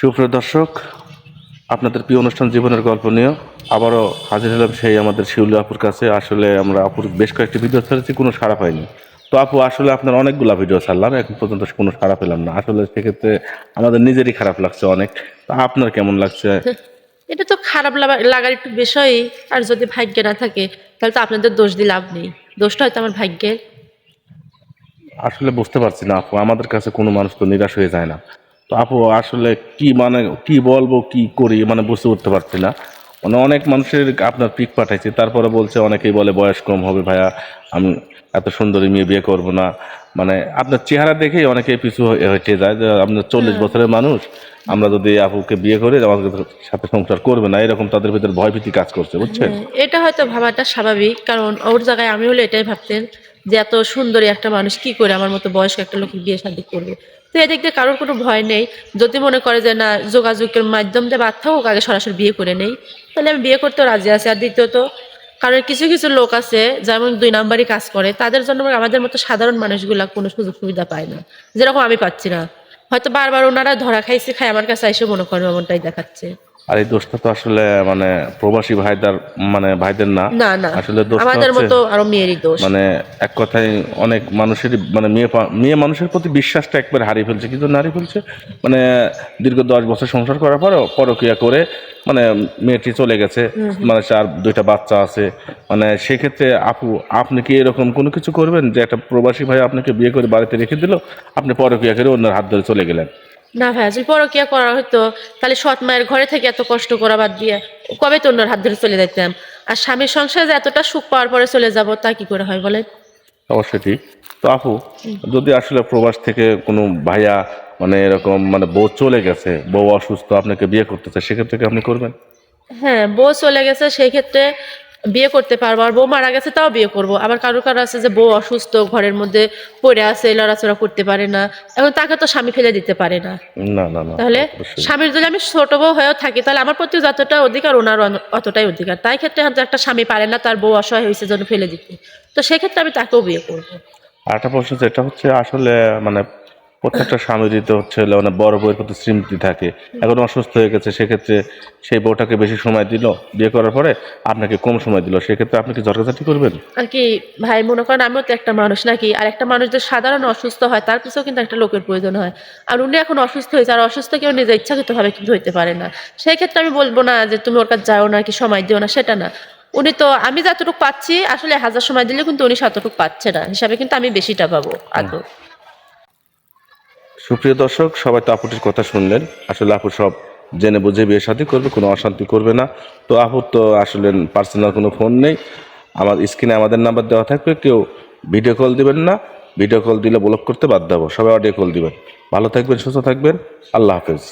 সুপ্রিয় দর্শক, আপনাদের প্রিয় অনুষ্ঠান জীবনের গল্প নিয়ে আবারও হাজির হলাম সেই আমাদের শিউলি আপুর কাছে। আসলে আমরা আপুর বেশ কয়েকটি ভিডিও ছেড়েছি, কোনো সাড়া পাইনি। তো আপু, আসলে আপনার অনেকগুলা ভিডিও ছাড়লাম, এখন পর্যন্ত কোনো সাড়া পেলাম না। আসলে সেক্ষেত্রে আমাদের নিজেরই খারাপ লাগছে অনেক। তা আপনার কেমন লাগছে? এটা তো খারাপ লাগার একটু বিষয়ই। আর যদি ভাগ্যে না থাকে তাহলে তো আপনাদের দোষ দিয়ে লাভ নেই, দোষটা হয়তো আমার ভাগ্যের। আসলে বুঝতে পারছি না আপু, আমাদের কাছে কোনো মানুষ তো নিরাশ হয়ে যায় না। তো আপু, আসলে কি কি বলবো, কি করি, বুঝতে উঠতে পারছি না। অনেক মানুষের আপনার পিক পাঠাইছি, তারপরে বলছে, অনেকেই বলে বয়স কম হবে ভাইয়া, আমি এত সুন্দরী মেয়ে বিয়ে করব না। আপনার চেহারা দেখেই অনেকে পিছু হয়ে যায় যে আপনার 40 হ্যাঁ, বছরের মানুষ, আমরা যদি আপুকে বিয়ে করি আমাদের সাথে সংসার করবে না, এরকম তাদের ভিতরে ভয়ভীতি কাজ করছে, বুঝছেন? হ্যাঁ, এটা হয়তো ভাবাটা স্বাভাবিক, কারণ ওর জায়গায় আমি হলে এটাই ভাবতেন যে এত সুন্দরী একটা মানুষ কি করে আমার মতো বয়স্ক একটা লোক বিয়ে শাদী করবে। তো এদিক দিয়ে কারোর কোনো ভয় নেই। যদি মনে করে যে না, যোগাযোগের মাধ্যম দিয়ে বাদ থাকুক, আগে সরাসরি বিয়ে করে নেই, তাহলে আমি বিয়ে করতেও রাজি আছি। আর দ্বিতীয়ত, কারণ কিছু কিছু লোক আছে যেমন 2 নাম্বারই কাজ করে, তাদের জন্য আমাদের মতো সাধারণ মানুষগুলা কোনো সুযোগ সুবিধা পায় না, যেরকম আমি পাচ্ছি না। হয়তো বারবার ওনারা ধরা খাইছে, খাই আমার কাছে এসে মনে করেন এমনটাই দেখাচ্ছে। আর এই দোষটা তো আসলে প্রবাসী ভাইদের, ভাইদের না। না, না, আসলে দোষটা আমাদের হচ্ছে মতো আরো মেয়েরই দোষ। এক কথায় অনেক মানুষেরই মেয়ে মানুষের প্রতি বিশ্বাসটা একবার হারিয়ে ফেলছে। কিন্তু হারিয়ে ফেলছে মানে দীর্ঘ 10 বছর সংসার করার পরেও পরকীয়া করে মেয়েটি চলে গেছে। তার 2টা বাচ্চা আছে। সেক্ষেত্রে আপু, আপনি কি এরকম কোনো কিছু করবেন যে একটা প্রবাসী ভাই আপনাকে বিয়ে করে বাড়িতে রেখে দিল, আপনি পরকীয়া করে অন্যের হাত ধরে চলে গেলেন? না ভাই, যদি পরকীয়া করা হতো তাহলে সৎ মায়ের ঘরে থেকে এত কষ্ট করা বাদ দিয়ে কবে তো অন্যর হাত ধরে চলে যেতাম। আর স্বামীর সংসারে যে এতটা সুখ পাওয়ার পরে চলে যাব, তা কি করে হয় বলেন? অবশ্যই ঠিক। তো আপু, যদি আসলে প্রবাস থেকে কোনো ভাইয়া এরকম বউ চলে গেছে, বউ অসুস্থ, আপনাকে বিয়ে করতেছে, সেক্ষেত্রে কি আপনি করবেন? হ্যাঁ, বউ চলে গেছে সেই ক্ষেত্রে বিয়ে করতে পারবো। আর বউ মারা গেছে তাও বিয়ে করব। আবার কারো কারো আছে যে বউ অসুস্থ, ঘরের মধ্যে পড়ে আছে, লড়াচড়া করতে পারে না, এবং তাকে তো স্বামী ফেলে দিতে পারে না। না, না, না, তাহলে অবশ্যই। স্বামীর যদি আমি ছোট বউ হয়েও থাকি, তাহলে আমার প্রতি যতটা অধিকার ওনার অতটাই অধিকার। তাই ক্ষেত্রে হয়তো একটা স্বামী পারে না তার বউ অসহায় হয়েছে জন্য ফেলে দিতে, তো সেক্ষেত্রে আমি তাকেও বিয়ে করবো। আর একটা প্রশ্ন, যেটা হচ্ছে আসলে প্রত্যেকটা স্বামীরই তো হচ্ছে বড় বউয়ের প্রতি স্মৃতি থাকে। এখন অসুস্থ হয়ে গেছে, সেক্ষেত্রে সেই বউটাকে বেশি সময় দিল, বিয়ে করার পরে আপনাকে কম সময় দিল, সেক্ষেত্রে আপনি কি ঝগড়াঝাটি করবেন? আর কি ভাই, মনে করেন আমিও তো একটা মানুষ নাকি? আর একটা মানুষ যে সাধারণ অসুস্থ হয় তার পিছনেও কিন্তু একটা লোকের প্রয়োজন হয়। আর উনি এখন অসুস্থ হয়েছে, আর অসুস্থ কেউ নিজে ইচ্ছাকৃত ভাবে কিন্তু হইতে পারে না। সেই ক্ষেত্রে আমি বলবো না যে তুমি ওর কাছে যাও না, কি সময় দিও না, সেটা না। উনি তো, আমি যতটুকু পাচ্ছি আসলে 1000 সময় দিলে কিন্তু উনি ততটুকু পাচ্ছে না, হিসাবে কিন্তু আমি বেশিটা পাবো আদৌ। সুপ্রিয় দর্শক, সবাই তো আপুটির কথা শুনলেন। আসলে আপু সব জেনে বুঝে বিয়ে শাদী করবে, কোনো অশান্তি করবে না। তো আপুর তো আসলে পার্সোনাল কোনো ফোন নেই। আমার স্ক্রিনে আমাদের নাম্বার দেওয়া থাকবে, কেউ ভিডিও কল দিবেন না। ভিডিও কল দিলে ব্লক করতে বাধ্য হবো। সবাই অডিও কল দিবেন। ভালো থাকবেন, সুস্থ থাকবেন। আল্লাহ হাফেজ।